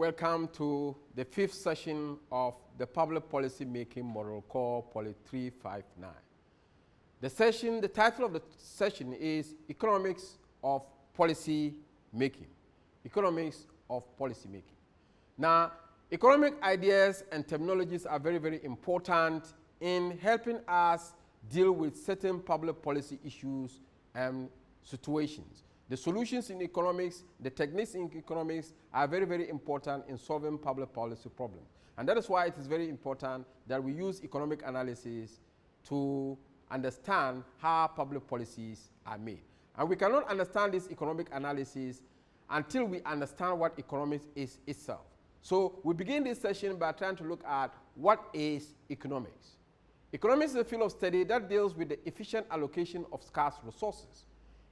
welcome to the 5th session of the Public Policy Making Model called Poli 359. The title of the session is Economics of Policy Making. Economics of Policy Making. Now, economic ideas and terminologies are very, very important in helping us deal with certain public policy issues and situations. The solutions in economics, the techniques in economics are very, very important in solving public policy problems. And that is why it is very important that we use economic analysis to understand how public policies are made. And we cannot understand this economic analysis until we understand what economics is itself. So we begin this session by trying to look at what is economics. Economics is a field of study that deals with the efficient allocation of scarce resources.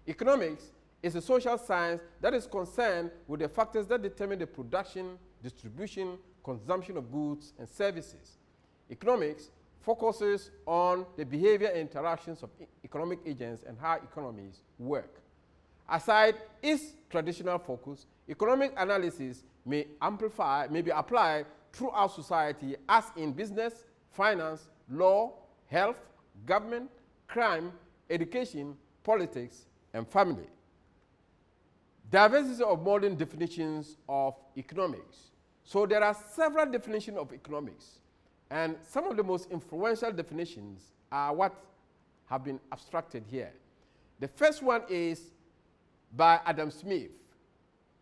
Economics is a social science that is concerned with the factors that determine the production, distribution, consumption of goods and services. Economics focuses on the behavior and interactions of economic agents and how economies work. Aside its traditional focus, economic analysis may be applied throughout society, as in business, finance, law, health, government, crime, education, politics, and family. Diversity of modern definitions of economics. So there are several definitions of economics, and some of the most influential definitions are what have been abstracted here. The first one is by Adam Smith.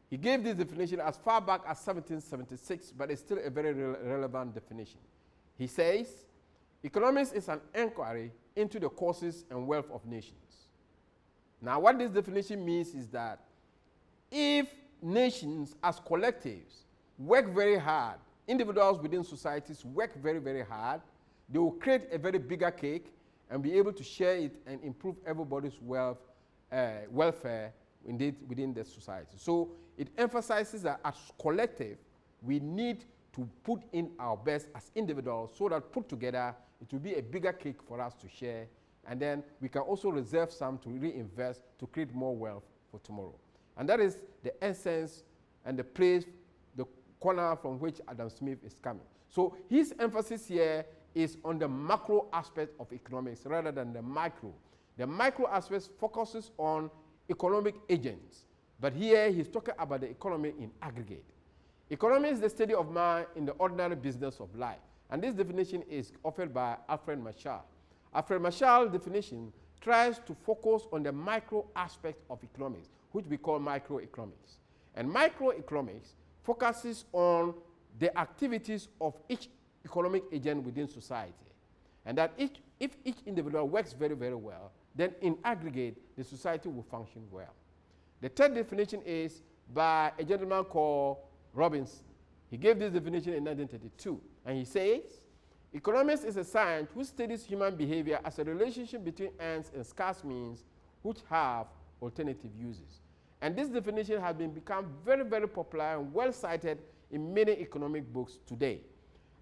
He gave this definition as far back as 1776, but it's still a very relevant definition. He says, economics is an inquiry into the causes and wealth of nations. Now, what this definition means is that if nations as collectives work very hard, individuals within societies work very, very hard, they will create a very bigger cake and be able to share it and improve everybody's welfare within the society. So it emphasizes that as collective, we need to put in our best as individuals so that put together, it will be a bigger cake for us to share. And then we can also reserve some to reinvest to create more wealth for tomorrow. And that is the essence and the place, the corner from which Adam Smith is coming. So his emphasis here is on the macro aspect of economics rather than the micro. The micro aspect focuses on economic agents, but here he's talking about the economy in aggregate. Economy is the study of man in the ordinary business of life. And this definition is offered by Alfred Marshall. Alfred Marshall's definition tries to focus on the micro aspect of economics, which we call microeconomics. And microeconomics focuses on the activities of each economic agent within society. And that if each individual works very, very well, then in aggregate, the society will function well. The third definition is by a gentleman called Robinson. He gave this definition in 1932. And he says, economics is a science which studies human behavior as a relationship between ends and scarce means which have alternative uses. And this definition has become very, very popular and well cited in many economic books today.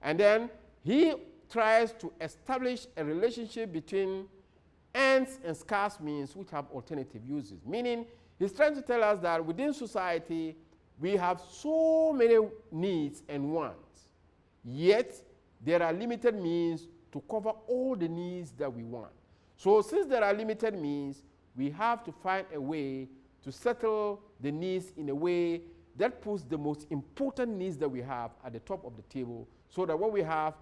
And then he tries to establish a relationship between ends and scarce means which have alternative uses. Meaning, he's trying to tell us that within society, we have so many needs and wants, yet there are limited means to cover all the needs that we want. So since there are limited means, we have to find a way to settle the needs in a way that puts the most important needs that we have at the top of the table, so that when we have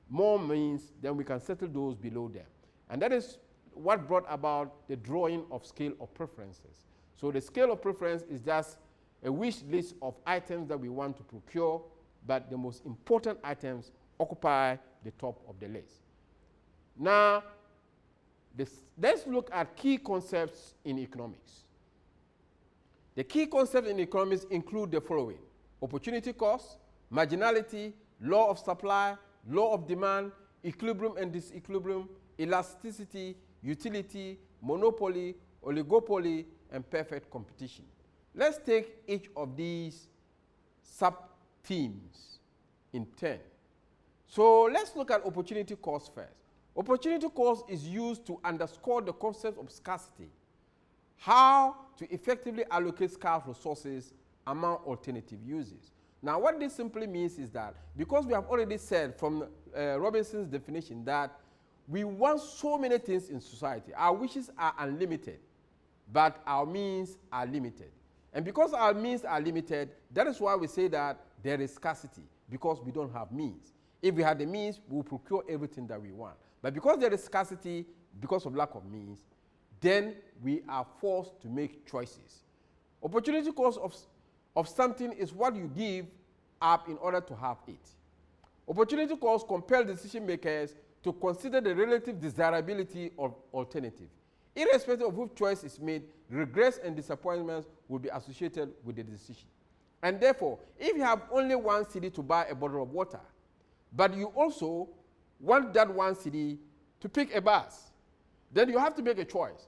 more means, then we can settle those below them. And that is what brought about the drawing of scale of preferences. So the scale of preference is just a wish list of items that we want to procure, but the most important items occupy the top of the list. Now, let's look at key concepts in economics. The key concepts in economics include the following: opportunity cost, marginality, law of supply, law of demand, equilibrium and disequilibrium, elasticity, utility, monopoly, oligopoly, and perfect competition. Let's take each of these sub-themes in turn. So let's look at opportunity cost first. Opportunity cost is used to underscore the concept of scarcity, how to effectively allocate scarce resources among alternative uses. Now, what this simply means is that because we have already said from Robinson's definition that we want so many things in society, our wishes are unlimited, but our means are limited. And because our means are limited, that is why we say that there is scarcity, because we don't have means. If we had the means, we will procure everything that we want. But because there is scarcity, because of lack of means, then we are forced to make choices. Opportunity cost of something is what you give up in order to have it. Opportunity costs compel decision makers to consider the relative desirability of alternative. Irrespective of which choice is made, regrets and disappointments will be associated with the decision. And therefore, if you have only 1 cedi to buy a bottle of water, but you also want that 1 cedi to pick a bus, then you have to make a choice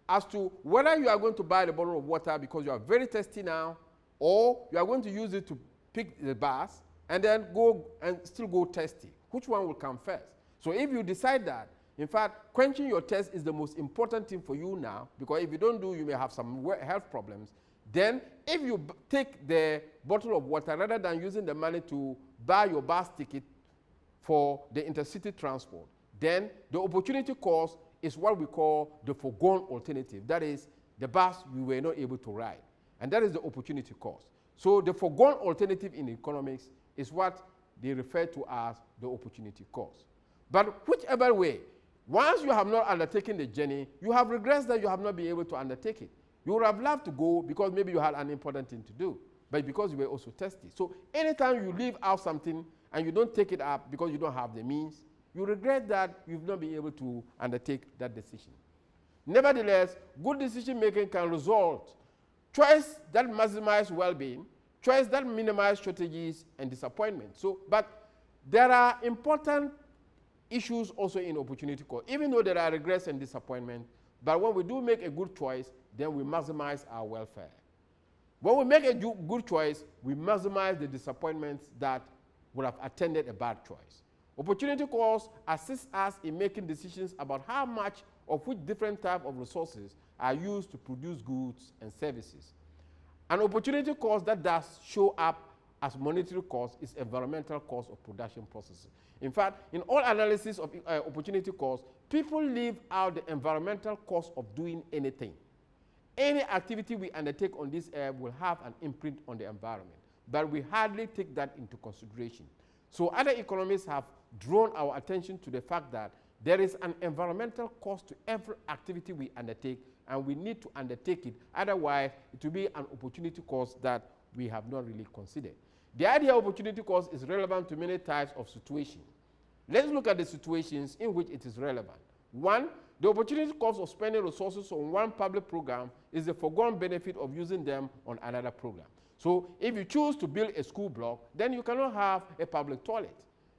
as to whether you are going to buy the bottle of water because you are very thirsty now, or you are going to use it to pick the bus and then go and still go thirsty. Which one will come first? So if you decide that, in fact, quenching your thirst is the most important thing for you now, because if you don't do, you may have some health problems. Then if you take the bottle of water rather than using the money to buy your bus ticket for the intercity transport, then the opportunity cost is what we call the foregone alternative. That is, the bus we were not able to ride. And that is the opportunity cost. So the foregone alternative in economics is what they refer to as the opportunity cost. But whichever way, once you have not undertaken the journey, you have regrets that you have not been able to undertake it. You would have loved to go because maybe you had an important thing to do, but because you were also thirsty. So anytime you leave out something and you don't take it up because you don't have the means, you regret that you've not been able to undertake that decision. Nevertheless, good decision making can result choice that maximizes well-being, choice that minimizes shortages and disappointment. So, but there are important issues also in opportunity cost, even though there are regrets and disappointment. But when we do make a good choice, then we maximize our welfare. When we make a good choice, we maximize the disappointments that would have attended a bad choice. Opportunity costs assist us in making decisions about how much of which different type of resources are used to produce goods and services. An opportunity cost that does show up as monetary cost is environmental cost of production processes. In fact, in all analysis of opportunity cost, people leave out the environmental cost of doing anything. Any activity we undertake on this earth will have an imprint on the environment, but we hardly take that into consideration. So other economists have drawn our attention to the fact that there is an environmental cost to every activity we undertake, and we need to undertake it. Otherwise, it will be an opportunity cost that we have not really considered. The idea of opportunity cost is relevant to many types of situations. Let's look at the situations in which it is relevant. One, the opportunity cost of spending resources on one public program is the foregone benefit of using them on another program. So if you choose to build a school block, then you cannot have a public toilet.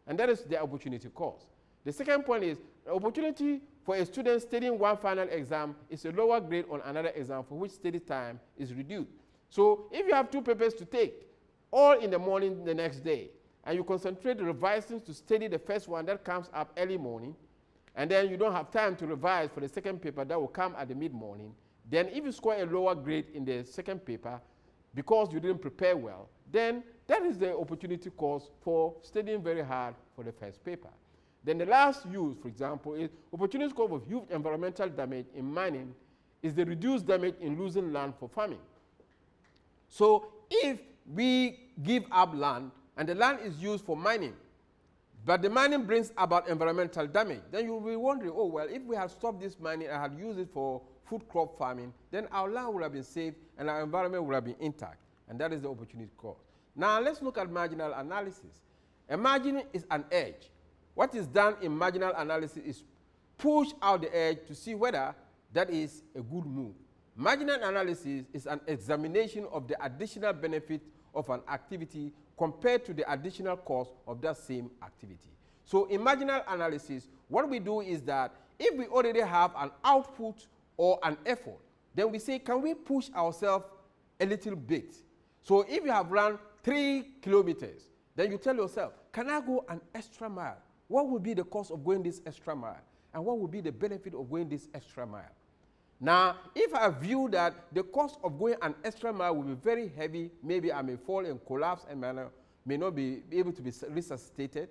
And that is the opportunity cost. The second point is the opportunity for a student studying one final exam is a lower grade on another exam for which study time is reduced. So if you have 2 papers to take, all in the morning the next day, and you concentrate revising to study the first one that comes up early morning, and then you don't have time to revise for the second paper that will come at the mid-morning, then if you score a lower grade in the second paper because you didn't prepare well, then that is the opportunity cost for studying very hard for the first paper. Then the last use, for example, is opportunity cost of huge environmental damage in mining is the reduced damage in losing land for farming. So if we give up land and the land is used for mining, but the mining brings about environmental damage, then you will be wondering, oh, well, if we had stopped this mining and had used it for food crop farming, then our land would have been saved and our environment would have been intact. And that is the opportunity cost. Now let's look at marginal analysis. A margin is an edge. What is done in marginal analysis is push out the edge to see whether that is a good move. Marginal analysis is an examination of the additional benefit of an activity compared to the additional cost of that same activity. So in marginal analysis, what we do is that if we already have an output or an effort, then we say, can we push ourselves a little bit? So if you have run 3 kilometers, then you tell yourself, can I go an extra mile? What would be the cost of going this extra mile? And what would be the benefit of going this extra mile? Now, if I view that the cost of going an extra mile will be very heavy, maybe I may fall and collapse and may not be able to be resuscitated,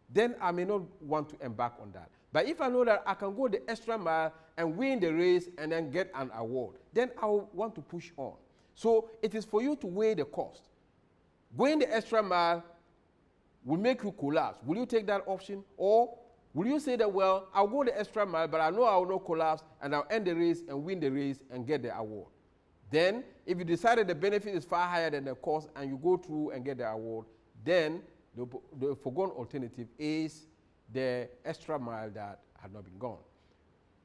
then I may not want to embark on that. But if I know that I can go the extra mile and win the race and then get an award, then I will want to push on. So it is for you to weigh the cost. Going the extra mile will make you collapse. Will you take that option? Or will you say that, well, I'll go the extra mile, but I know I will not collapse, and I'll end the race and win the race and get the award? Then, if you decide that the benefit is far higher than the cost and you go through and get the award, then the foregone alternative is the extra mile that had not been gone.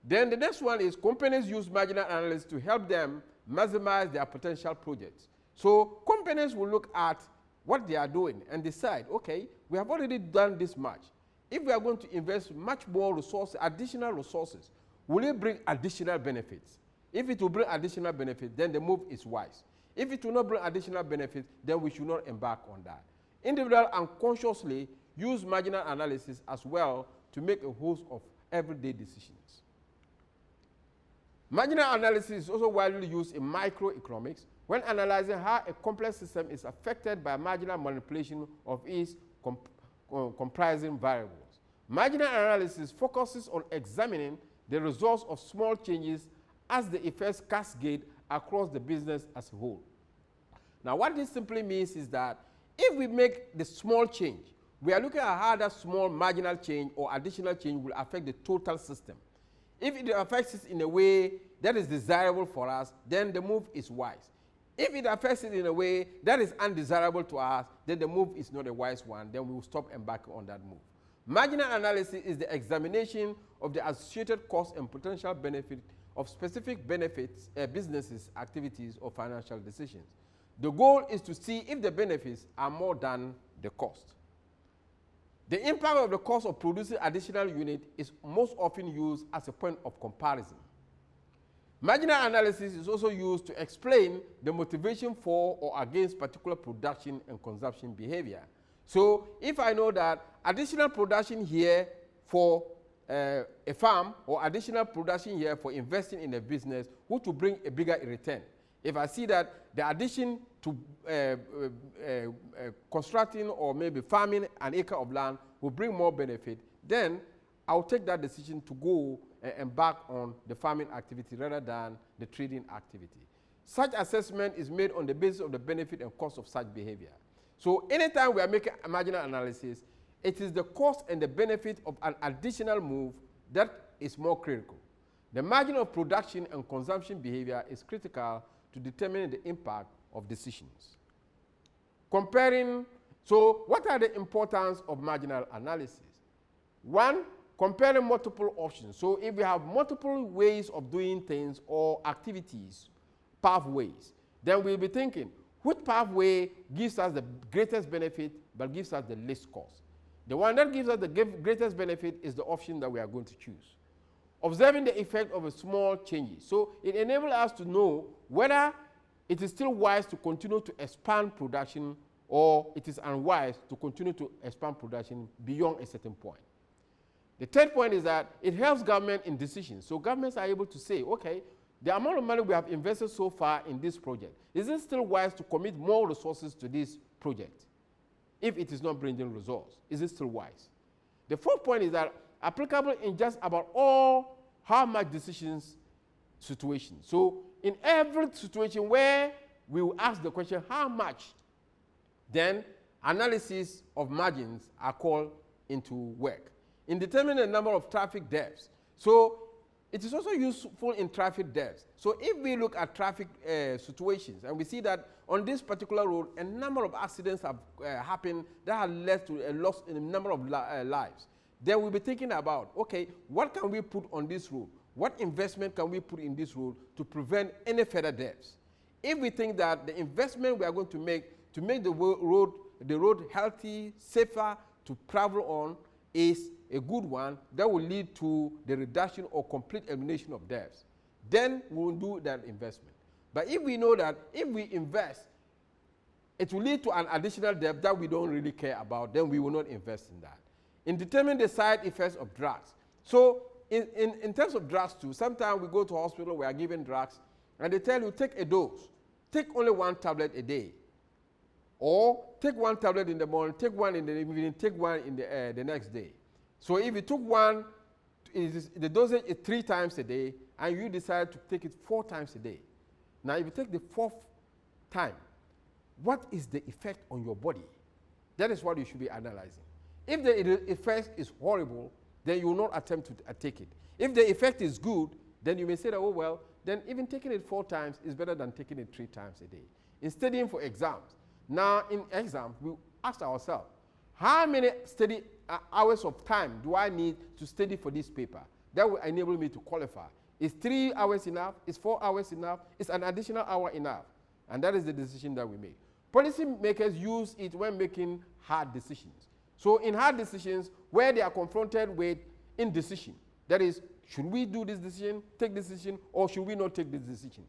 Then the next one is companies use marginal analysis to help them maximize their potential projects. So companies will look at what they are doing and decide, okay, we have already done this much. If we are going to invest much more resources, additional resources, will it bring additional benefits? If it will bring additional benefits, then the move is wise. If it will not bring additional benefits, then we should not embark on that. Individuals unconsciously use marginal analysis as well to make a host of everyday decisions. Marginal analysis is also widely used in microeconomics when analyzing how a complex system is affected by marginal manipulation of its comprising variables. Marginal analysis focuses on examining the results of small changes as the effects cascade across the business as a whole. Now, what this simply means is that if we make the small change, we are looking at how that small marginal change or additional change will affect the total system. If it affects it in a way that is desirable for us, then the move is wise. If it affects it in a way that is undesirable to us, then the move is not a wise one. Then we will stop embarking on that move. Marginal analysis is the examination of the associated cost and potential benefit of specific benefits, businesses, activities, or financial decisions. The goal is to see if the benefits are more than the cost. The impact of the cost of producing additional unit is most often used as a point of comparison. Marginal analysis is also used to explain the motivation for or against particular production and consumption behavior. So if I know that additional production here for a farm or additional production here for investing in a business, which will bring a bigger return. If I see that the addition to constructing or maybe farming an acre of land will bring more benefit, then I'll take that decision to go and embark on the farming activity rather than the trading activity. Such assessment is made on the basis of the benefit and cost of such behavior. So anytime we are making a marginal analysis, it is the cost and the benefit of an additional move that is more critical. The margin of production and consumption behavior is critical to determine the impact of decisions. Comparing, so what are the importance of marginal analysis? One, comparing multiple options. So if we have multiple ways of doing things or activities, pathways, then we'll be thinking, which pathway gives us the greatest benefit but gives us the least cost? The one that gives us the greatest benefit is the option that we are going to choose. Observing the effect of a small changes. So it enables us to know whether it is still wise to continue to expand production or it is unwise to continue to expand production beyond a certain point. The third point is that it helps government in decisions. So governments are able to say, okay, the amount of money we have invested so far in this project, is it still wise to commit more resources to this project? If it is not bringing results, is it still wise? The fourth point is that applicable in just about all how much decisions situations. So in every situation where we will ask the question, how much, then analysis of margins are called into work. In determining the number of traffic deaths. So it is also useful in traffic deaths. So if we look at traffic situations and we see that on this particular road, a number of accidents have happened that have led to a loss in a number of lives, then we'll be thinking about, okay, what can we put on this road? What investment can we put in this road to prevent any further deaths? If we think that the investment we are going to make the road healthy, safer to travel on is a good one that will lead to the reduction or complete elimination of deaths, then we will do that investment. But if we know that if we invest, it will lead to an additional death that we don't really care about, then we will not invest in that. In determining the side effects of drugs. So in terms of drugs too, sometimes we go to hospital, we are given drugs, and they tell you take a dose. Take only 1 tablet a day. Or take 1 tablet in the morning, take 1 in the evening, take 1 in the next day. So if you took 1, the dosage is 3 times a day, and you decide to take it 4 times a day. Now, if you take the 4th time, what is the effect on your body? That is what you should be analyzing. If the effect is horrible, then you will not attempt to take it. If the effect is good, then you may say that, oh, well, then even taking it 4 times is better than taking it 3 times a day. In studying for exams, now in exams, we ask ourselves, how many study hours of time do I need to study for this paper? That will enable me to qualify. Is 3 hours enough? Is 4 hours enough? Is an additional hour enough? And that is the decision that we make. Policy makers use it when making hard decisions. So in hard decisions, where they are confronted with indecision, that is, should we do this decision, take this decision, or should we not take this decision?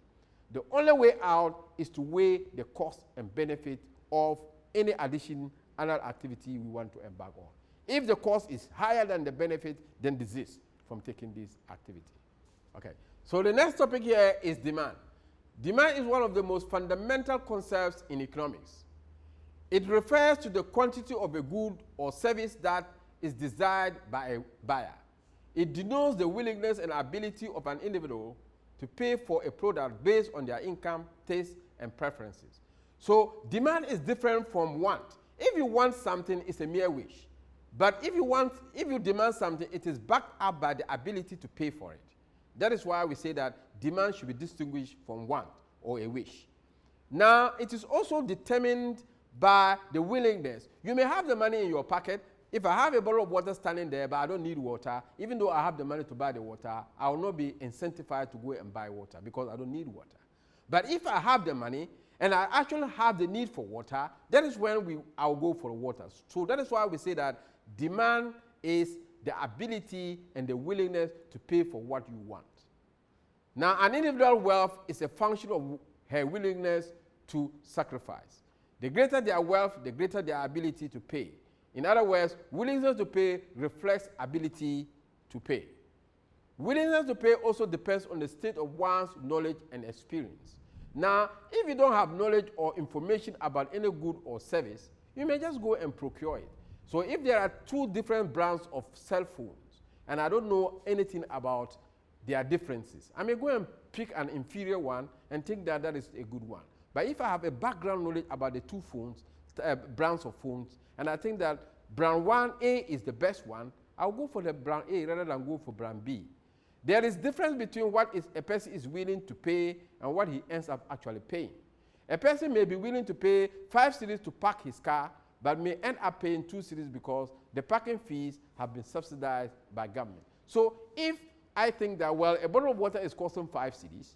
The only way out is to weigh the cost and benefit of any additional activity we want to embark on. If the cost is higher than the benefit, then desist from taking this activity. Okay, so the next topic here is demand. Demand is one of the most fundamental concepts in economics. It refers to the quantity of a good or service that is desired by a buyer. It denotes the willingness and ability of an individual to pay for a product based on their income, taste, and preferences. So demand is different from want. If you want something, it's a mere wish. But if you demand something, it is backed up by the ability to pay for it. That is why we say that demand should be distinguished from want or a wish. Now, it is also determined by the willingness. You may have the money in your pocket. If I have a bottle of water standing there, but I don't need water, even though I have the money to buy the water, I will not be incentivized to go and buy water because I don't need water. But if I have the money and I actually have the need for water, that is when I will go for the water. So that is why we say that demand is the ability and the willingness to pay for what you want. Now, an individual's wealth is a function of her willingness to sacrifice. The greater their wealth, the greater their ability to pay. In other words, willingness to pay reflects ability to pay. Willingness to pay also depends on the state of one's knowledge and experience. Now, if you don't have knowledge or information about any good or service, you may just go and procure it. So if there are 2 different brands of cell phones, and I don't know anything about their differences, I may go and pick an inferior one and think that that is a good one. But if I have a background knowledge about the 2 phones, brands of phones, and I think that brand 1A is the best one, I'll go for the brand A rather than go for brand B. There is difference between what a person is willing to pay and what he ends up actually paying. A person may be willing to pay 5 cedis to park his car, but may end up paying 2 cedis because the parking fees have been subsidized by government. So if I think that, well, a bottle of water is costing 5 cedis,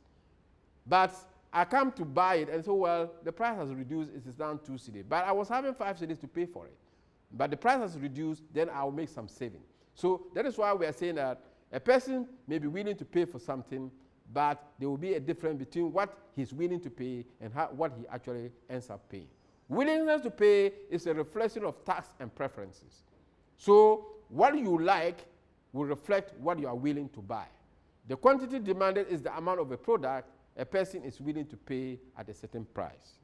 but I come to buy it and say, well, the price has reduced, it is down 2 cedis. But I was having 5 cedis to pay for it. But the price has reduced, then I'll make some saving. So that is why we are saying that a person may be willing to pay for something, but there will be a difference between what he's willing to pay and what he actually ends up paying. Willingness to pay is a reflection of taste and preferences. So what you like will reflect what you are willing to buy. The quantity demanded is the amount of a product a person is willing to pay at a certain price.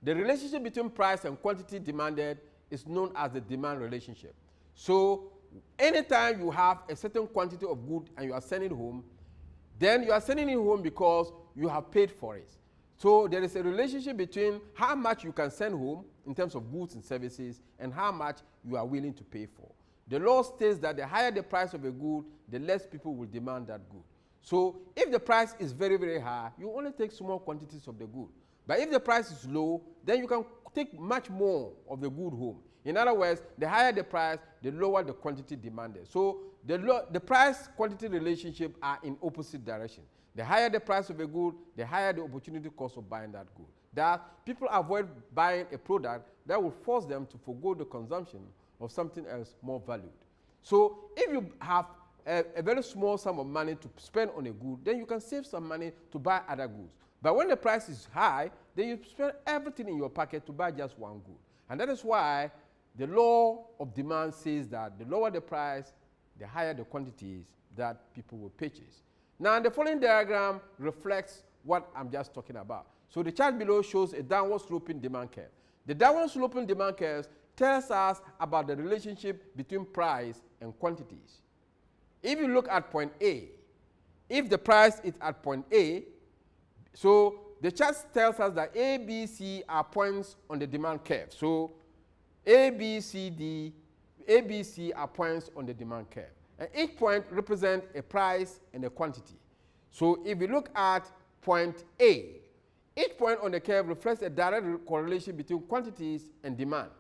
The relationship between price and quantity demanded is known as the demand relationship. So anytime you have a certain quantity of good and you are sending home, then you are sending it home because you have paid for it. So there is a relationship between how much you can send home in terms of goods and services and how much you are willing to pay for. The law states that the higher the price of a good, the less people will demand that good. So if the price is very, very high, you only take small quantities of the good. But if the price is low, then you can take much more of the good home. In other words, the higher the price, the lower the quantity demanded. So the price-quantity relationship are in opposite direction. The higher the price of a good, the higher the opportunity cost of buying that good. That people avoid buying a product that will force them to forgo the consumption of something else more valued. So if you have a very small sum of money to spend on a good, then you can save some money to buy other goods. But when the price is high, then you spend everything in your pocket to buy just one good. And that is why the law of demand says that the lower the price, the higher the quantities that people will purchase. Now, the following diagram reflects what I'm just talking about. So the chart below shows a downward sloping demand curve. The downward sloping demand curve tells us about the relationship between price and quantities. If you look at point A, if the price is at point A, so the chart tells us that A, B, C are points on the demand curve. So A, B, C, D, A, B, C are points on the demand curve. And each point represents a price and a quantity. So if you look at point A, each point on the curve reflects a direct correlation between quantities and demand.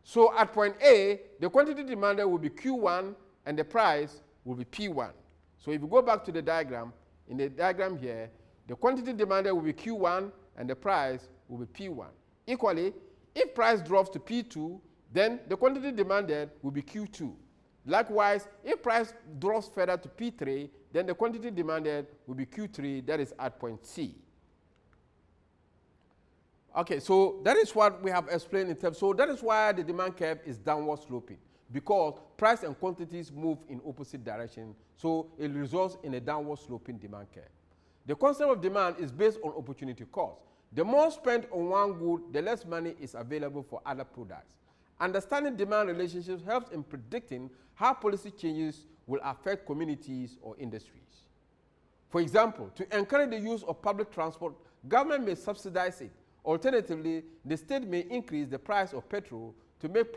So at point A, the quantity demanded will be Q1 and the price will be P1. So if you go back to the diagram, in the diagram here, the quantity demanded will be Q1 and the price will be P1. Equally, if price drops to P2, then the quantity demanded will be Q2. Likewise, if price drops further to P3, then the quantity demanded will be Q3, that is at point C. Okay, so that is what we have explained in terms. So that is why the demand curve is downward sloping, because price and quantities move in opposite direction. So it results in a downward sloping demand curve. The concept of demand is based on opportunity cost. The more spent on one good, the less money is available for other products. Understanding demand relationships helps in predicting how policy changes will affect communities or industries. For example, to encourage the use of public transport, government may subsidize it. Alternatively, the state may increase the price of petrol to make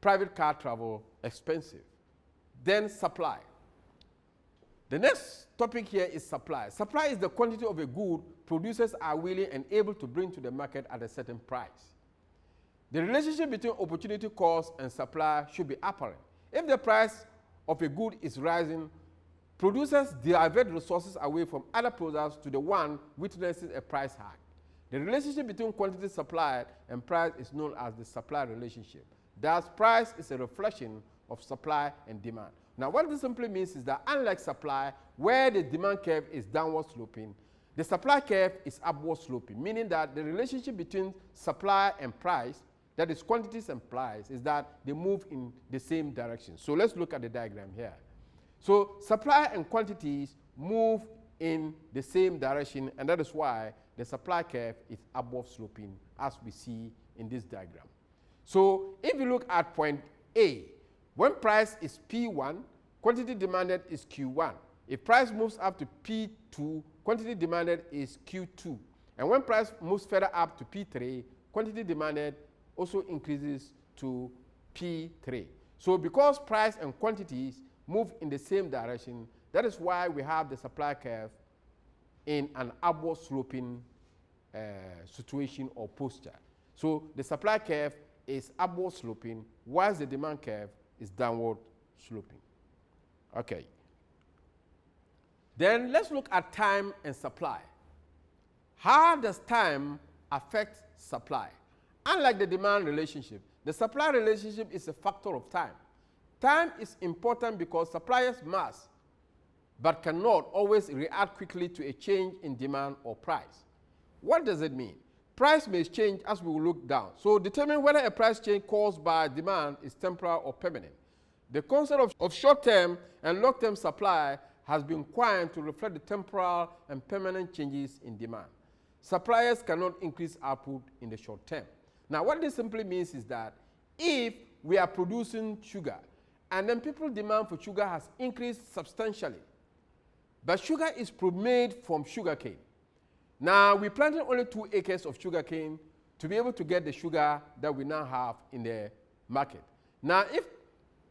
private car travel expensive. Then supply. The next topic here is supply. Supply is the quantity of a good producers are willing and able to bring to the market at a certain price. The relationship between opportunity cost and supply should be apparent. If the price of a good is rising, producers divert resources away from other products to the one witnessing a price hike. The relationship between quantity supplied and price is known as the supply relationship. Thus, price is a reflection of supply and demand. Now, what this simply means is that unlike supply, where the demand curve is downward sloping, the supply curve is upward sloping, meaning that the relationship between supply and price, that is quantities and price, is that they move in the same direction. So let's look at the diagram here. So supply and quantities move in the same direction, and that is why the supply curve is upward sloping, as we see in this diagram. So if you look at point A, when price is P1, quantity demanded is Q1. If price moves up to P2, quantity demanded is Q2. And when price moves further up to P3, quantity demanded also increases to P3. So because price and quantities move in the same direction, that is why we have the supply curve in an upward sloping situation or posture. So the supply curve is upward sloping, whilst the demand curve is downward sloping. Okay. Then let's look at time and supply. How does time affect supply? Unlike the demand relationship, the supply relationship is a factor of time. Time is important because suppliers must, but cannot always react quickly to a change in demand or price. What does it mean? Price may change as we will look down. So determine whether a price change caused by demand is temporal or permanent. The concept of short-term and long-term supply has been coined to reflect the temporal and permanent changes in demand. Suppliers cannot increase output in the short term. Now, what this simply means is that if we are producing sugar and then people's demand for sugar has increased substantially, but sugar is made from sugarcane. Now, we planted only 2 acres of sugarcane to be able to get the sugar that we now have in the market. Now, if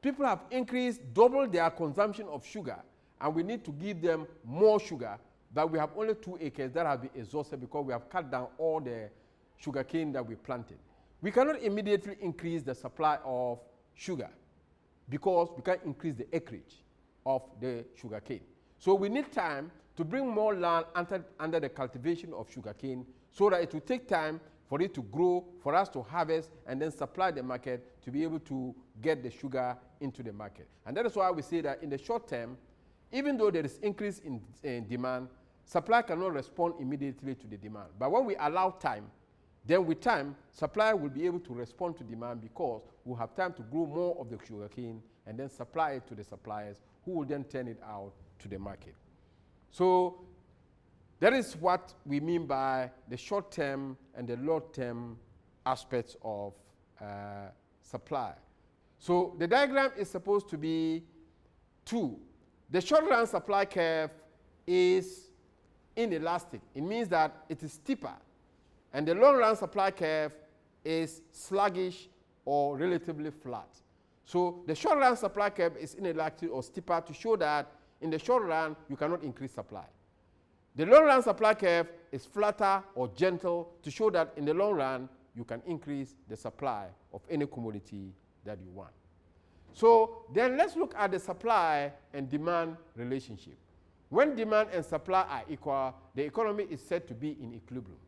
people have increased, double their consumption of sugar, and we need to give them more sugar, but we have only 2 acres that have been exhausted because we have cut down all the sugarcane that we planted. We cannot immediately increase the supply of sugar because we can't increase the acreage of the sugarcane. So we need time to bring more land under the cultivation of sugarcane so that it will take time for it to grow, for us to harvest, and then supply the market to be able to get the sugar into the market. And that is why we say that in the short term, even though there is increase in demand, supply cannot respond immediately to the demand. But when we allow time, then with time, supply will be able to respond to demand because we'll have time to grow more of the sugarcane and then supply it to the suppliers who will then turn it out to the market. So that is what we mean by the short-term and the long-term aspects of supply. So the diagram is supposed to be two. The short-run supply curve is inelastic. It means that it is steeper. And the long-run supply curve is sluggish or relatively flat. So the short-run supply curve is inelastic or steeper to show that in the short run, you cannot increase supply. The long-run supply curve is flatter or gentle to show that in the long run, you can increase the supply of any commodity that you want. So then let's look at the supply and demand relationship. When demand and supply are equal, the economy is said to be in equilibrium.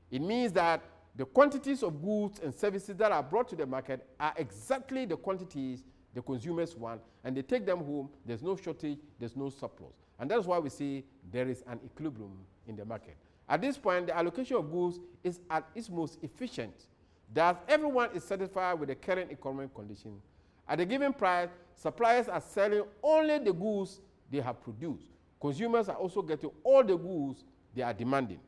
It means that the quantities of goods and services that are brought to the market are exactly the quantities the consumers want, and they take them home. There's no shortage, there's no surplus. And that's why we say there is an equilibrium in the market. At this point, the allocation of goods is at its most efficient, that everyone is satisfied with the current economic condition. At a given price, suppliers are selling only the goods they have produced. Consumers are also getting all the goods they are demanding.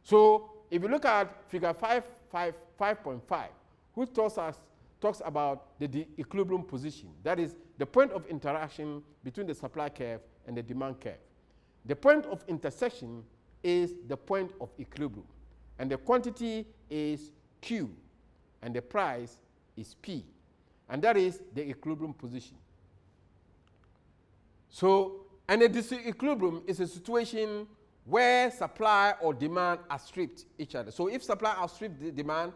So if you look at figure 5.5, which talks about the equilibrium position, that is the point of interaction between the supply curve and the demand curve. The point of intersection is the point of equilibrium, and the quantity is Q, and the price is P, and that is the equilibrium position. So, and a disequilibrium is a situation where supply or demand outstrip each other. So if supply outstrips the demand,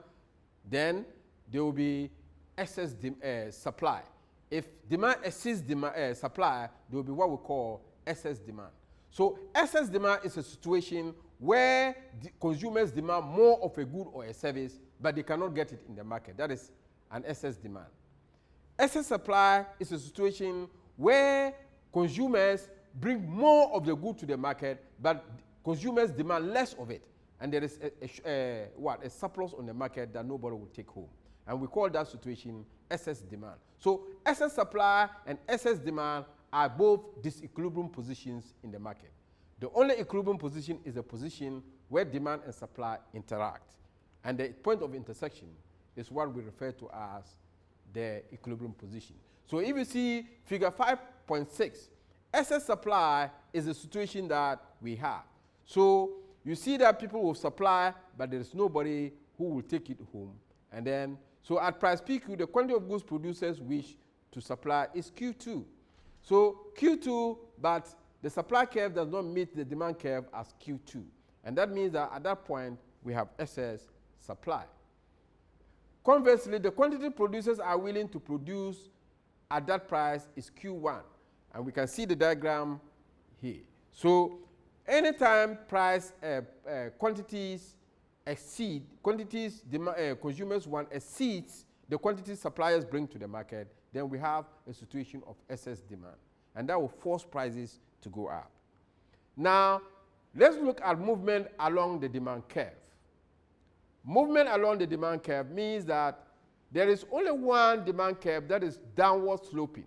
then there will be excess supply. If demand exceeds supply, there will be what we call excess demand. So excess demand is a situation where the consumers demand more of a good or a service, but they cannot get it in the market. That is an excess demand. Excess supply is a situation where consumers bring more of the good to the market, but consumers demand less of it, and there is a surplus on the market that nobody will take home. And we call that situation excess demand. So excess supply and excess demand are both disequilibrium positions in the market. The only equilibrium position is a position where demand and supply interact. And the point of intersection is what we refer to as the equilibrium position. So if you see figure 5.6, excess supply is the situation that we have. So you see that people will supply, but there is nobody who will take it home. And then, so at price PQ, the quantity of goods producers wish to supply is Q2. So Q2, but the supply curve does not meet the demand curve as Q2. And that means that at that point, we have excess supply. Conversely, the quantity producers are willing to produce at that price is Q1. And we can see the diagram here. So anytime price quantities exceed, consumers want exceeds the quantity suppliers bring to the market, then we have a situation of excess demand. And that will force prices to go up. Now, let's look at movement along the demand curve. Movement along the demand curve means that there is only one demand curve that is downward sloping.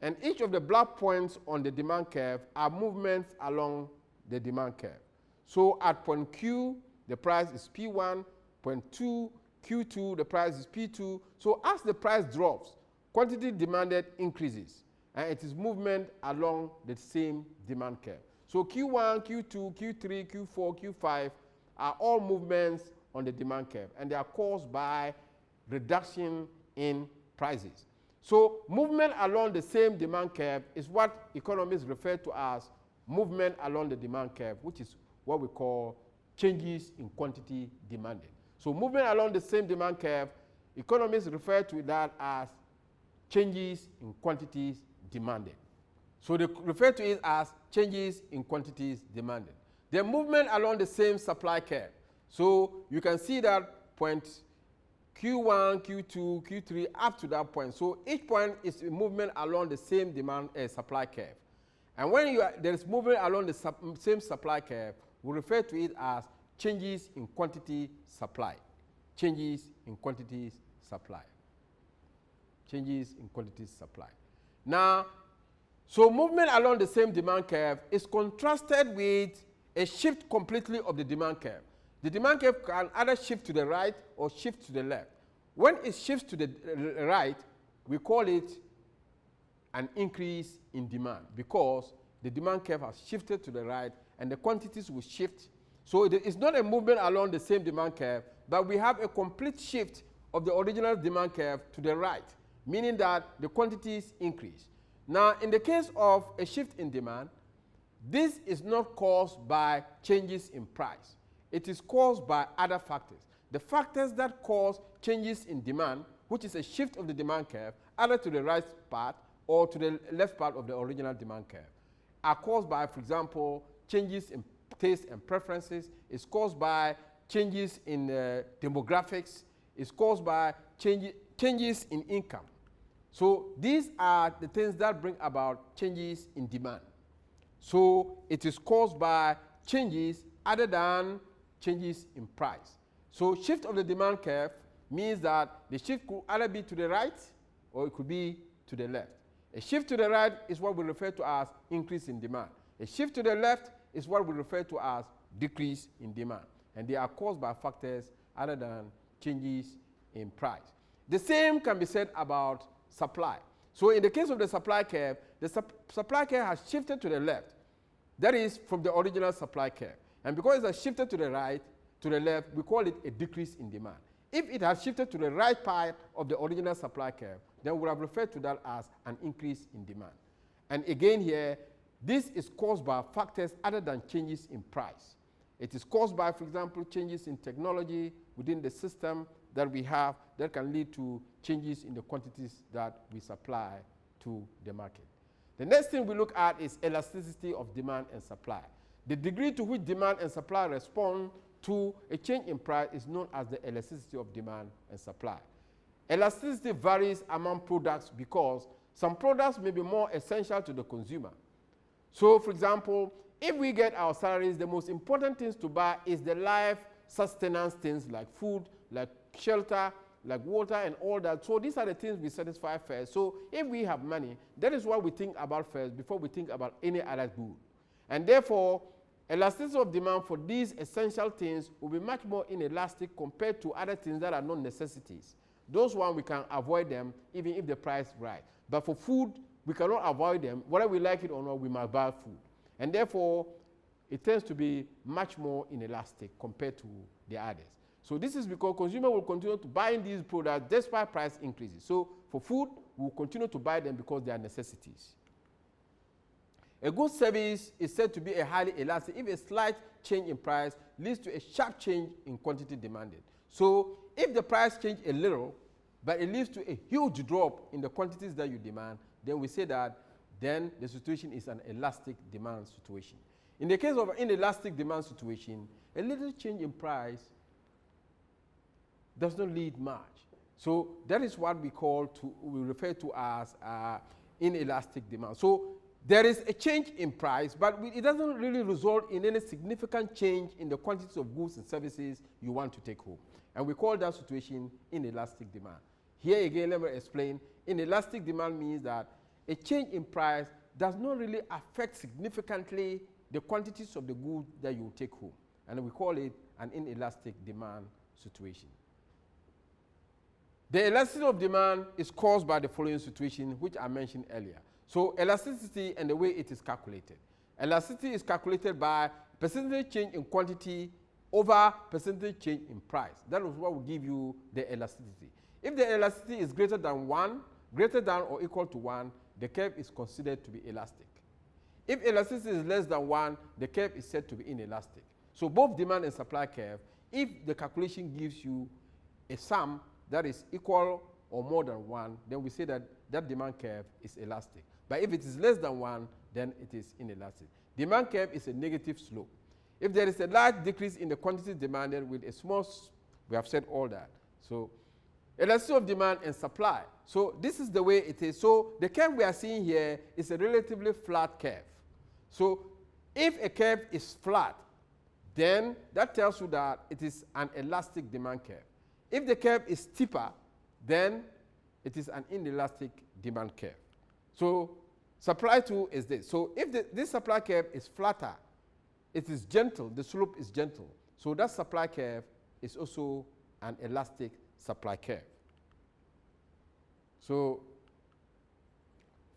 And each of the black points on the demand curve are movements along the demand curve. So at point Q, the price is P1, point 2, Q2, the price is P2. So as the price drops, quantity demanded increases, and it is movement along the same demand curve. So Q1, Q2, Q3, Q4, Q5 are all movements on the demand curve, and they are caused by reduction in prices. So movement along the same demand curve is what economists refer to as movement along the demand curve, which is what we call changes in quantity demanded. So movement along the same demand curve, economists refer to that as changes in quantities demanded. So they refer to it as changes in quantities demanded. The movement along the same supply curve. So you can see that point Q1, Q2, Q3 up to that point. So each point is a movement along the same demand supply curve. And when there is movement along the same supply curve, we refer to it as changes in quantity supply. changes in quantities supply. Changes in quantities supply. Now, so movement along the same demand curve is contrasted with a shift completely of the demand curve. The demand curve can either shift to the right or shift to the left. When it shifts to the right, we call it an increase in demand because the demand curve has shifted to the right and the quantities will shift. So it's not a movement along the same demand curve, but we have a complete shift of the original demand curve to the right, meaning that the quantities increase. Now, in the case of a shift in demand, this is not caused by changes in price. It is caused by other factors. The factors that cause changes in demand, which is a shift of the demand curve, either to the right part or to the left part of the original demand curve, are caused by, for example, changes in taste and preferences. It's caused by changes in demographics. It's caused by changes in income. So these are the things that bring about changes in demand. So it is caused by changes other than changes in price. So shift of the demand curve means that the shift could either be to the right or it could be to the left. A shift to the right is what we refer to as increase in demand. A shift to the left is what we refer to as decrease in demand. And they are caused by factors other than changes in price. The same can be said about supply. So in the case of the supply curve, the supply curve has shifted to the left. That is from the original supply curve. And because it has shifted to the right, to the left, we call it a decrease in demand. If it has shifted to the right part of the original supply curve, then we would have referred to that as an increase in demand. And again here, this is caused by factors other than changes in price. It is caused by, for example, changes in technology within the system that we have that can lead to changes in the quantities that we supply to the market. The next thing we look at is elasticity of demand and supply. The degree to which demand and supply respond to a change in price is known as the elasticity of demand and supply. Elasticity varies among products because some products may be more essential to the consumer. So, for example, if we get our salaries, the most important things to buy is the life sustenance things like food, like shelter, like water and all that. So these are the things we satisfy first. So if we have money, that is what we think about first before we think about any other good. And therefore, elasticity of demand for these essential things will be much more inelastic compared to other things that are not necessities. Those ones we can avoid them even if the price is right. But for food, we cannot avoid them. Whether we like it or not, we must buy food. And therefore, it tends to be much more inelastic compared to the others. So this is because consumers will continue to buy these products despite price increases. So for food, we will continue to buy them because they are necessities. A good service is said to be a highly elastic if a slight change in price leads to a sharp change in quantity demanded. So if the price changes a little, but it leads to a huge drop in the quantities that you demand, then we say that then the situation is an elastic demand situation. In the case of an inelastic demand situation, a little change in price does not lead much. So that is what we refer to as inelastic demand. So there is a change in price, but it doesn't really result in any significant change in the quantities of goods and services you want to take home. And we call that situation inelastic demand. Here again, let me explain. Inelastic demand means that a change in price does not really affect significantly the quantities of the goods that you take home. And we call it an inelastic demand situation. The elasticity of demand is caused by the following situation, which I mentioned earlier. So elasticity and the way it is calculated. Elasticity is calculated by percentage change in quantity over percentage change in price. That is what will give you the elasticity. If the elasticity is greater than 1, greater than or equal to 1, the curve is considered to be elastic. If elasticity is less than 1, the curve is said to be inelastic. So both demand and supply curve, if the calculation gives you a sum that is equal or more than 1, then we say that that demand curve is elastic. But if it is less than 1, then it is inelastic. Demand curve is a negative slope. If there is a large decrease in the quantity demanded with a small, we have said all that. So elasticity of demand and supply. So this is the way it is. So the curve we are seeing here is a relatively flat curve. So if a curve is flat, then that tells you that it is an elastic demand curve. If the curve is steeper, then it is an inelastic demand curve. So supply 2 is this. So if this supply curve is flatter, it is gentle, the slope is gentle. So that supply curve is also an elastic supply curve. So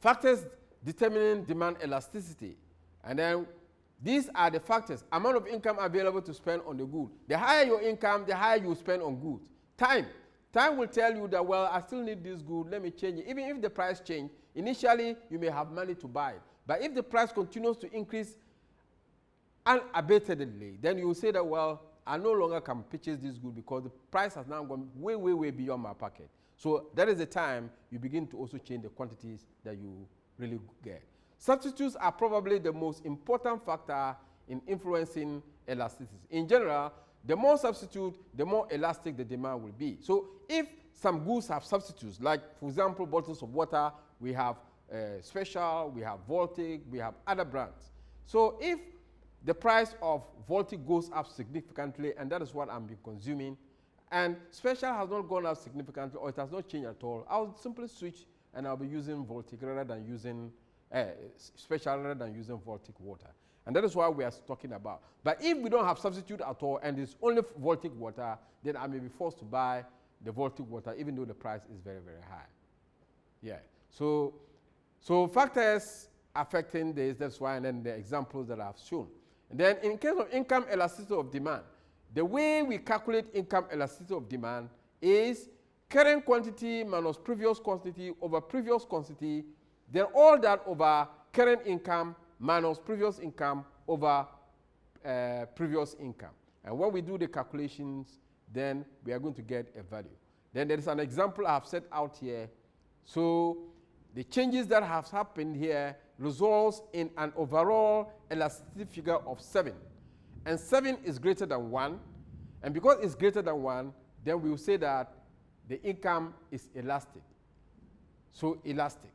factors determining demand elasticity. And then these are the factors: amount of income available to spend on the good. The higher your income, the higher you spend on goods. Time will tell you that, well, I still need this good, let me change it. Even if the price change, initially you may have money to buy it. But if the price continues to increase unabatedly, then you will say that, well, I no longer can purchase this good because the price has now gone way, way, way beyond my pocket. So that is the time you begin to also change the quantities that you really get. Substitutes are probably the most important factor in influencing elasticity. In general, the more substitute, the more elastic the demand will be. So if some goods have substitutes, like, for example, bottles of water, we have Special, we have Voltic, we have other brands. So if the price of Voltic goes up significantly, and that is what I'm consuming, and Special has not gone up significantly, or it has not changed at all, I'll simply switch and I'll be using Voltic rather than using Special rather than using Voltic water. And that is what we are talking about. But if we don't have substitute at all and it's only Voltic water, then I may be forced to buy the Voltic water even though the price is very, very high. Yeah. So factors affecting this, that's why, and then the examples that I've shown. And then in case of income elasticity of demand, the way we calculate income elasticity of demand is current quantity minus previous quantity over previous quantity, then all that over current income minus previous income over previous income. And when we do the calculations, then we are going to get a value. Then there is an example I have set out here. So the changes that have happened here results in an overall elasticity figure of 7. And 7 is greater than 1. And because it's greater than 1, then we will say that the income is elastic. So elastic.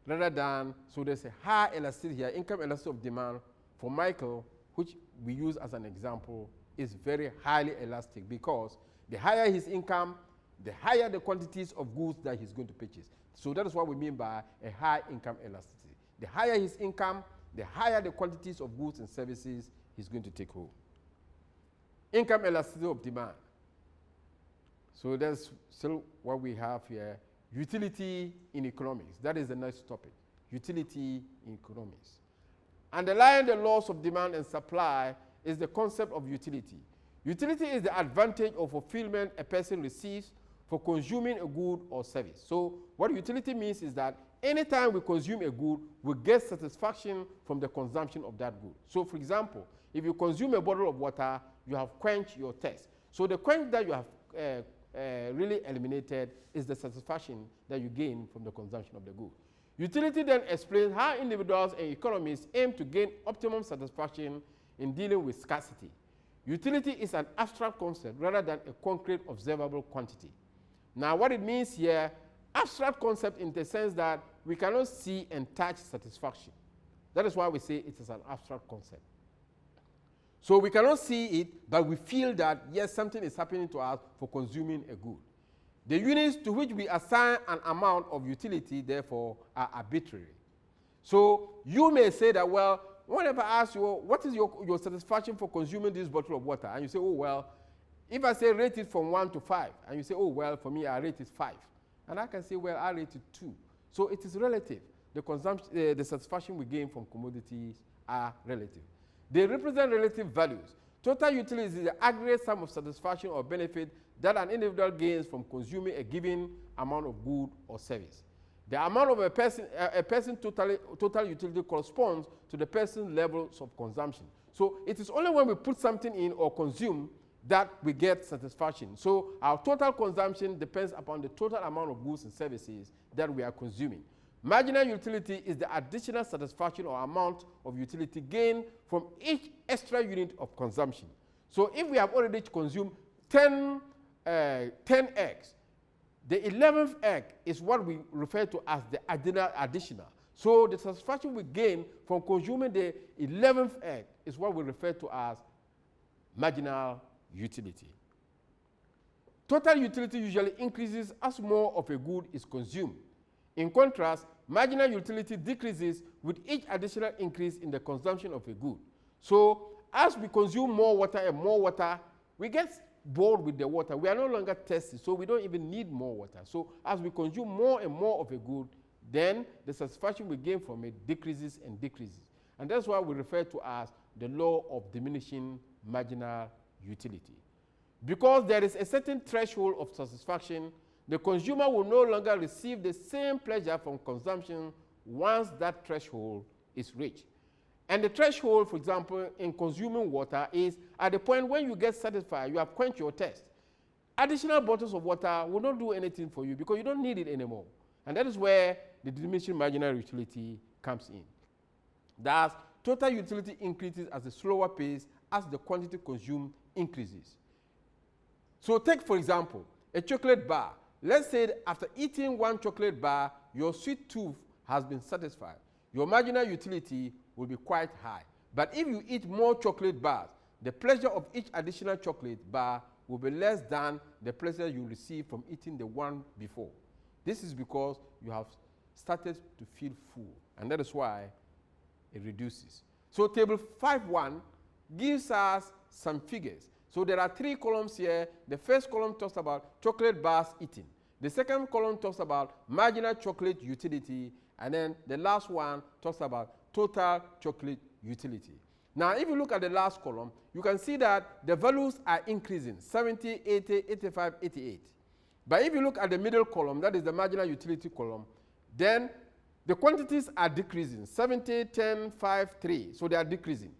Rather than, so there's a high elasticity here, income elasticity of demand for Michael, which we use as an example, is very highly elastic because the higher his income, the higher the quantities of goods that he's going to purchase. So that is what we mean by a high income elasticity. The higher his income, the higher the quantities of goods and services he's going to take home. Income elasticity of demand. So that's still what we have here. Utility in economics. That is the next topic. Utility in economics. Underlying the laws of demand and supply is the concept of utility. Utility is the advantage or fulfillment a person receives for consuming a good or service. So what utility means is that anytime we consume a good, we get satisfaction from the consumption of that good. So for example, if you consume a bottle of water, you have quenched your thirst. So the quench that you have really eliminated is the satisfaction that you gain from the consumption of the good. Utility then explains how individuals and economies aim to gain optimum satisfaction in dealing with scarcity. Utility is an abstract concept rather than a concrete observable quantity. Now what it means here, abstract concept in the sense that we cannot see and touch satisfaction. That is why we say it is an abstract concept. So we cannot see it, but we feel that, yes, something is happening to us for consuming a good. The units to which we assign an amount of utility, therefore, are arbitrary. So you may say that, well, whenever I ask you, what is your satisfaction for consuming this bottle of water? And you say, oh, well, if I say rate it from 1 to 5, and you say, oh, well, for me, I rate it 5. And I can say, well, I rate it 2. So it is relative. The consumption, the satisfaction we gain from commodities are relative. They represent relative values. Total utility is the aggregate sum of satisfaction or benefit that an individual gains from consuming a given amount of good or service. The amount of a person's total utility corresponds to the person's levels of consumption. So it is only when we put something in or consume that we get satisfaction. So our total consumption depends upon the total amount of goods and services that we are consuming. Marginal utility is the additional satisfaction or amount of utility gained from each extra unit of consumption. So if we have already consumed 10 eggs, the 11th egg is what we refer to as the additional. So the satisfaction we gain from consuming the 11th egg is what we refer to as marginal utility. Total utility usually increases as more of a good is consumed. In contrast, marginal utility decreases with each additional increase in the consumption of a good. So as we consume more water and more water, we get bored with the water. We are no longer thirsty, so we don't even need more water. So as we consume more and more of a good, then the satisfaction we gain from it decreases and decreases. And that's why we refer to as the law of diminishing marginal utility. Because there is a certain threshold of satisfaction, the consumer will no longer receive the same pleasure from consumption once that threshold is reached. And the threshold, for example, in consuming water is at the point when you get satisfied, you have quenched your thirst. Additional bottles of water will not do anything for you because you don't need it anymore. And that is where the diminishing marginal utility comes in. Thus, total utility increases at a slower pace as the quantity consumed increases. So take, for example, a chocolate bar. Let's say that after eating one chocolate bar, your sweet tooth has been satisfied. Your marginal utility will be quite high. But if you eat more chocolate bars, the pleasure of each additional chocolate bar will be less than the pleasure you receive from eating the one before. This is because you have started to feel full, and that is why it reduces. So table 5.1 gives us some figures. So there are 3 columns here. The first column talks about chocolate bars eaten. The second column talks about marginal chocolate utility, and then the last one talks about total chocolate utility. Now, if you look at the last column, you can see that the values are increasing, 70, 80, 85, 88. But if you look at the middle column, that is the marginal utility column, then the quantities are decreasing, 70, 10, 5, 3. So they are decreasing.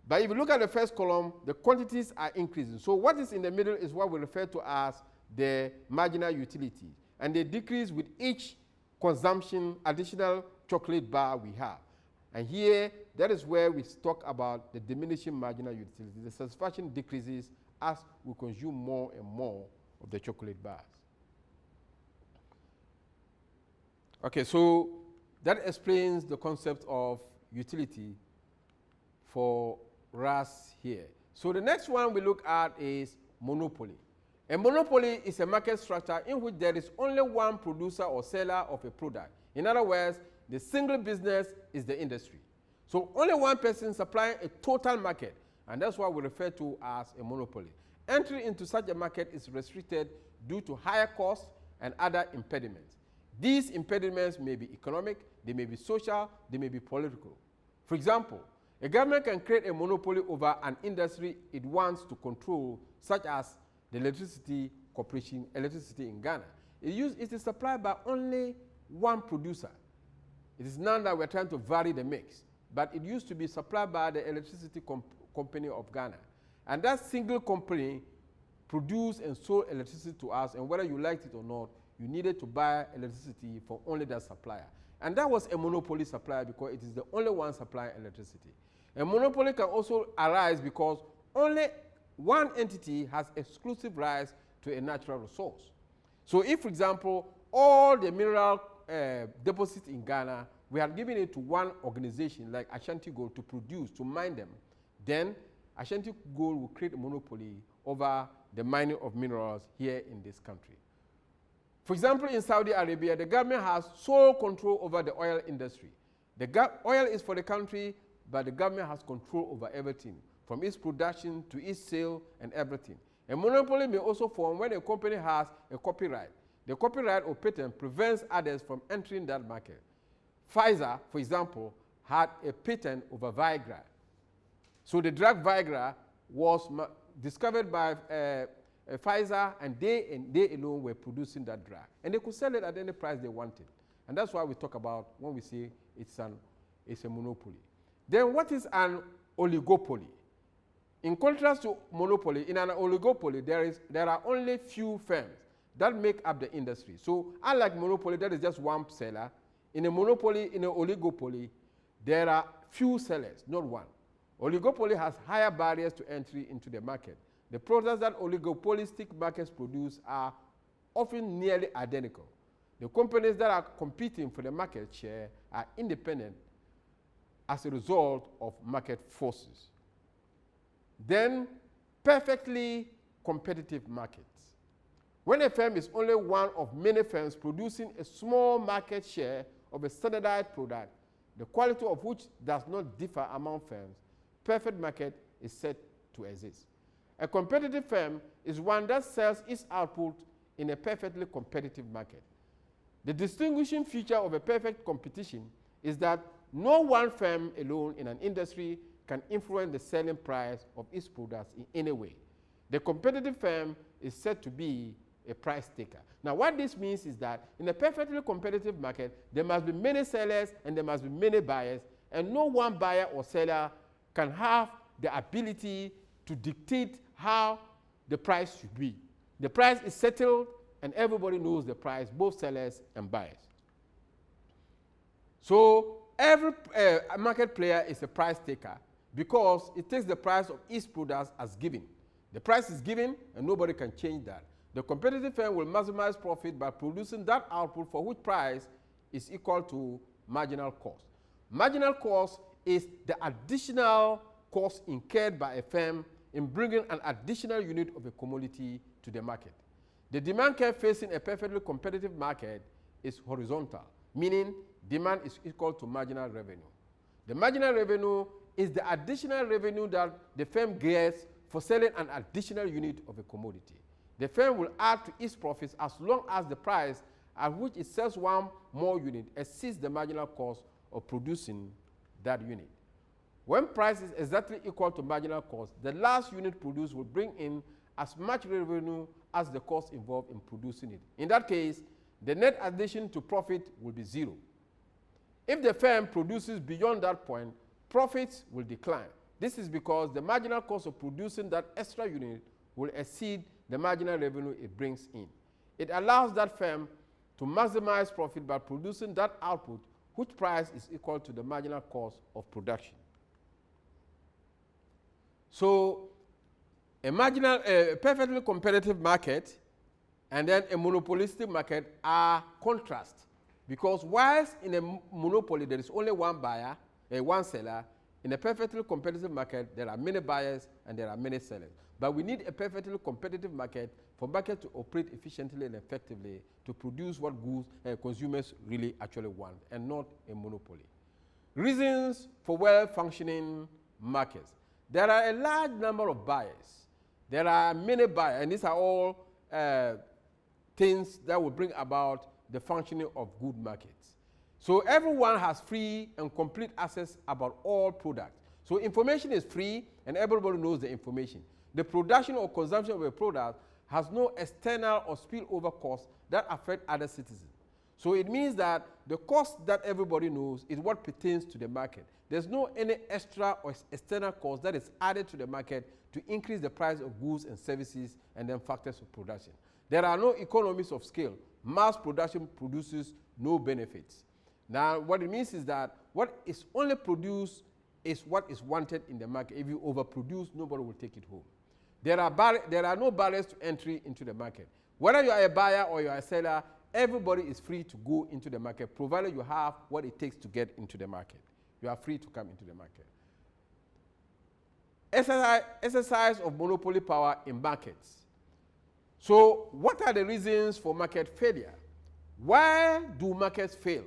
But if you look at the first column, the quantities are increasing. So what is in the middle is what we refer to as the marginal utility. And they decrease with each consumption, additional chocolate bar we have. And here, that is where we talk about the diminishing marginal utility. The satisfaction decreases as we consume more and more of the chocolate bars. Okay, so that explains the concept of utility for us here. So the next one we look at is monopoly. A monopoly is a market structure in which there is only one producer or seller of a product. In other words, the single business is the industry. So only one person supplying a total market, and that's what we refer to as a monopoly. Entry into such a market is restricted due to higher costs and other impediments. These impediments may be economic, they may be social, they may be political. For example, a government can create a monopoly over an industry it wants to control, such as the electricity corporation, electricity in Ghana. It is supplied by only one producer. It is now that we're trying to vary the mix, but it used to be supplied by the electricity company of Ghana. And that single company produced and sold electricity to us, and whether you liked it or not, you needed to buy electricity from only that supplier. And that was a monopoly supplier because it is the only one supplying electricity. A monopoly can also arise because only one entity has exclusive rights to a natural resource. So if, for example, all the mineral deposits in Ghana, we had given it to one organization like Ashanti Gold to produce, to mine them, then Ashanti Gold will create a monopoly over the mining of minerals here in this country. For example, in Saudi Arabia, the government has sole control over the oil industry. The oil is for the country, but the government has control over everything, from its production to its sale and everything. A monopoly may also form when a company has a copyright. The copyright or patent prevents others from entering that market. Pfizer, for example, had a patent over Viagra. So the drug Viagra was discovered by Pfizer, and they alone were producing that drug. And they could sell it at any price they wanted. And that's why we talk about when we say it's a monopoly. Then what is an oligopoly? In contrast to monopoly, in an oligopoly, there are only few firms that make up the industry. So unlike monopoly, that is just one seller. In a monopoly, in an oligopoly, there are few sellers, not one. Oligopoly has higher barriers to entry into the market. The products that oligopolistic markets produce are often nearly identical. The companies that are competing for the market share are independent as a result of market forces. Then, perfectly competitive markets. When a firm is only one of many firms producing a small market share of a standardized product, the quality of which does not differ among firms, perfect market is said to exist. A competitive firm is one that sells its output in a perfectly competitive market. The distinguishing feature of a perfect competition is that no one firm alone in an industry can influence the selling price of its products in any way. The competitive firm is said to be a price taker. Now, what this means is that in a perfectly competitive market, there must be many sellers and there must be many buyers, and no one buyer or seller can have the ability to dictate how the price should be. The price is settled and everybody knows the price, both sellers and buyers. So every market player is a price taker because it takes the price of each product as given. The price is given and nobody can change that. The competitive firm will maximize profit by producing that output for which price is equal to marginal cost. Marginal cost is the additional cost incurred by a firm in bringing an additional unit of a commodity to the market. The demand curve facing a perfectly competitive market is horizontal, meaning demand is equal to marginal revenue. The marginal revenue is the additional revenue that the firm gets for selling an additional unit of a commodity. The firm will add to its profits as long as the price at which it sells one more unit exceeds the marginal cost of producing that unit. When price is exactly equal to marginal cost, the last unit produced will bring in as much revenue as the cost involved in producing it. In that case, the net addition to profit will be zero. If the firm produces beyond that point, profits will decline. This is because the marginal cost of producing that extra unit will exceed the marginal revenue it brings in. It allows that firm to maximize profit by producing that output whose price is equal to the marginal cost of production. So a perfectly competitive market and then a monopolistic market are contrast, because whilst in a monopoly there is only one buyer, one seller, in a perfectly competitive market there are many buyers and there are many sellers. But we need a perfectly competitive market for market to operate efficiently and effectively to produce what goods consumers really actually want, and not a monopoly. Reasons for well-functioning markets. There are a large number of buyers. There are many buyers, and these are all things that will bring about the functioning of good markets. So everyone has free and complete access about all products. So information is free and everybody knows the information. The production or consumption of a product has no external or spillover costs that affect other citizens. So it means that the cost that everybody knows is what pertains to the market. There's no any extra or external cost that is added to the market to increase the price of goods and services and then factors of production. There are no economies of scale. Mass production produces no benefits. Now, what it means is that what is only produced is what is wanted in the market. If you overproduce, nobody will take it home. There are no barriers to entry into the market. Whether you are a buyer or you are a seller, everybody is free to go into the market, provided you have what it takes to get into the market. You are free to come into the market. Exercise of monopoly power in markets. So what are the reasons for market failure? Why do markets fail?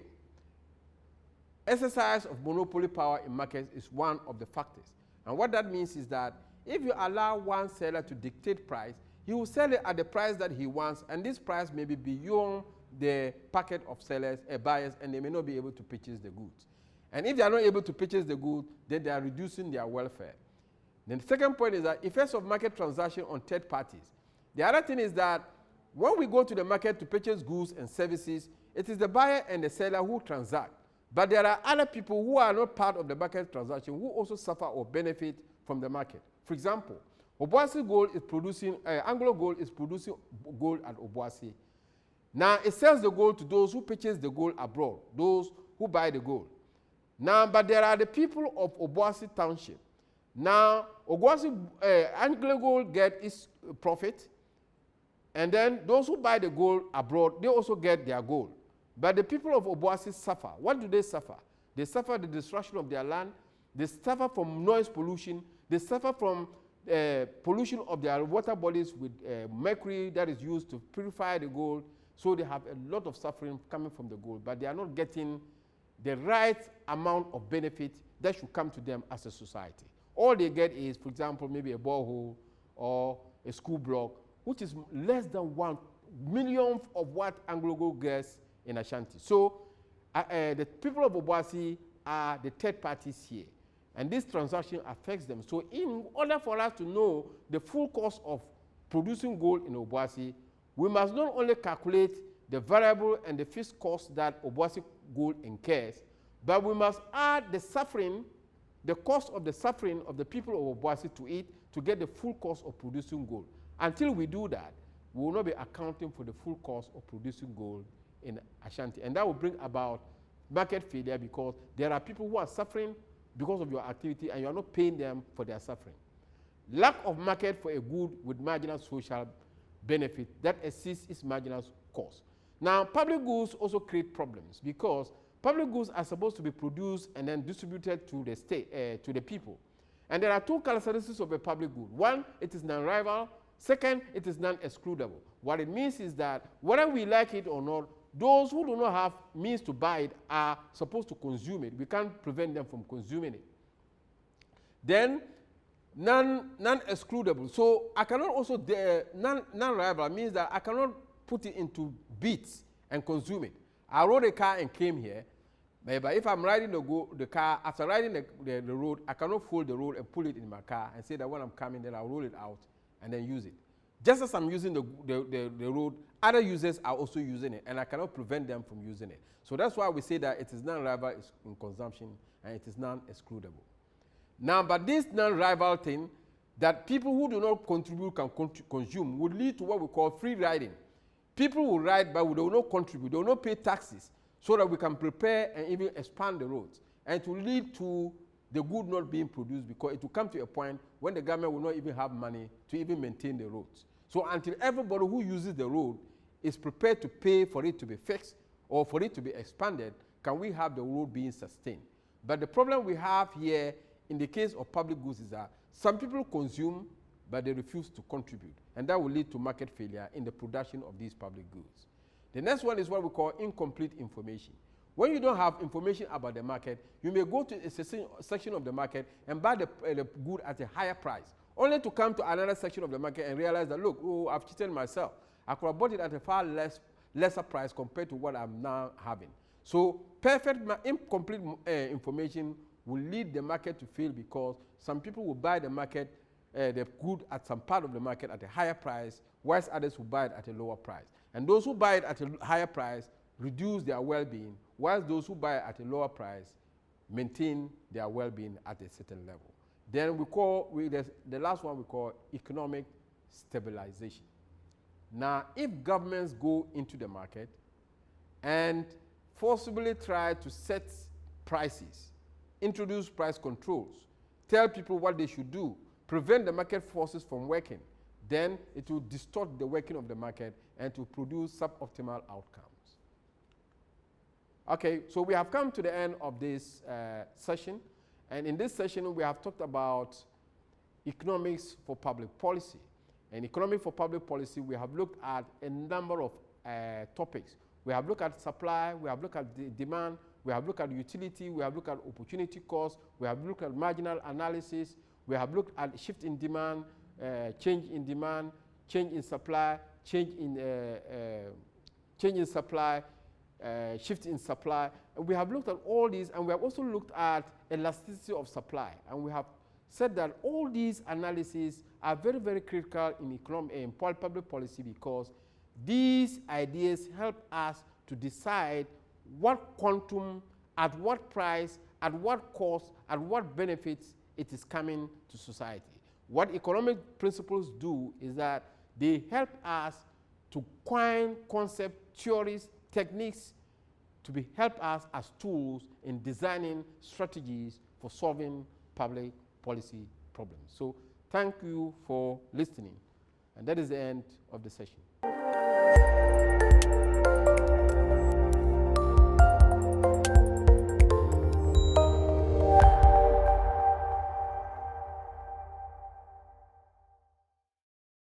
Exercise of monopoly power in markets is one of the factors. And what that means is that if you allow one seller to dictate price, he will sell it at the price that he wants, and this price may be beyond the packet of sellers, buyers, and they may not be able to purchase the goods. And if they are not able to purchase the goods, then they are reducing their welfare. Then the second point is that effects of market transaction on third parties. The other thing is that when we go to the market to purchase goods and services, it is the buyer and the seller who transact. But there are other people who are not part of the market transaction who also suffer or benefit from the market. For example, Obuasi Gold is producing, Anglo Gold is producing gold at Obuasi. Now it sells the gold to those who purchase the gold abroad, those who buy the gold. Now, but there are the people of Obuasi Township. Now, Anglo Gold get its profit, and then those who buy the gold abroad, they also get their gold. But the people of Obuasi suffer. What do they suffer? They suffer the destruction of their land. They suffer from noise pollution. They suffer from pollution of their water bodies with mercury that is used to purify the gold. So they have a lot of suffering coming from the gold, but they are not getting the right amount of benefit that should come to them as a society. All they get is, for example, maybe a borehole or a school block, which is less than 1 millionth of what AngloGold gets in Ashanti. So the people of Obuasi are the third parties here, and this transaction affects them. So in order for us to know the full cost of producing gold in Obuasi, we must not only calculate the variable and the fixed cost that Obuasi gold incurs, but we must add the suffering, the cost of the suffering of the people of Obuasi to it to get the full cost of producing gold. Until we do that, we will not be accounting for the full cost of producing gold in Ashanti. And that will bring about market failure, because there are people who are suffering because of your activity and you are not paying them for their suffering. Lack of market for a good with marginal social benefit that exceeds its marginal cost. Now, public goods also create problems, because public goods are supposed to be produced and then distributed to the state, to the people. And there are two characteristics of a public good. One, it is non-rival. Second, it is non-excludable. What it means is that whether we like it or not, those who do not have means to buy it are supposed to consume it. We can't prevent them from consuming it. Then, non-excludable. So I cannot also, non-rival means that I cannot put it into bits and consume it. I rode a car and came here, but if I'm riding the car, after riding the road, I cannot fold the road and pull it in my car and say that when I'm coming, then I'll roll it out and then use it. Just as I'm using the road, other users are also using it, and I cannot prevent them from using it. So that's why we say that it is non-rival in consumption and it is non-excludable. Now, but this non-rival thing that people who do not contribute can consume would lead to what we call free riding. People will ride, but they will not contribute. They will not pay taxes so that we can prepare and even expand the roads. And it will lead to the good not being produced, because it will come to a point when the government will not even have money to even maintain the roads. So until everybody who uses the road is prepared to pay for it to be fixed or for it to be expanded, can we have the road being sustained. But the problem we have here in the case of public goods is that some people consume, but they refuse to contribute. And that will lead to market failure in the production of these public goods. The next one is what we call incomplete information. When you don't have information about the market, you may go to a section of the market and buy the good at a higher price, only to come to another section of the market and realize that, look, oh, I've cheated myself. I could have bought it at a far lesser price compared to what I'm now having. So incomplete information will lead the market to fail, because some people will buy the good at some part of the market at a higher price, whilst others will buy it at a lower price. And those who buy it at a higher price reduce their well-being, whilst those who buy it at a lower price maintain their well-being at a certain level. Then the last one we call economic stabilization. Now, if governments go into the market and forcibly try to set prices, introduce price controls, tell people what they should do, prevent the market forces from working, then it will distort the working of the market and to produce suboptimal outcomes. Okay, so we have come to the end of this session. And in this session, we have talked about economics for public policy. And economics for public policy, we have looked at a number of topics. We have looked at supply, we have looked at the demand, we have looked at utility, we have looked at opportunity cost, we have looked at marginal analysis, we have looked at shift in demand, change in demand, change in supply, shift in supply, and we have looked at all these, and we have also looked at elasticity of supply, and we have said that all these analyses are very, very critical in public policy, because these ideas help us to decide what quantum, at what price, at what cost, at what benefits it is coming to society. What economic principles do is that they help us to coin concepts, theories, techniques to help us as tools in designing strategies for solving public policy problems. So thank you for listening. And that is the end of the session.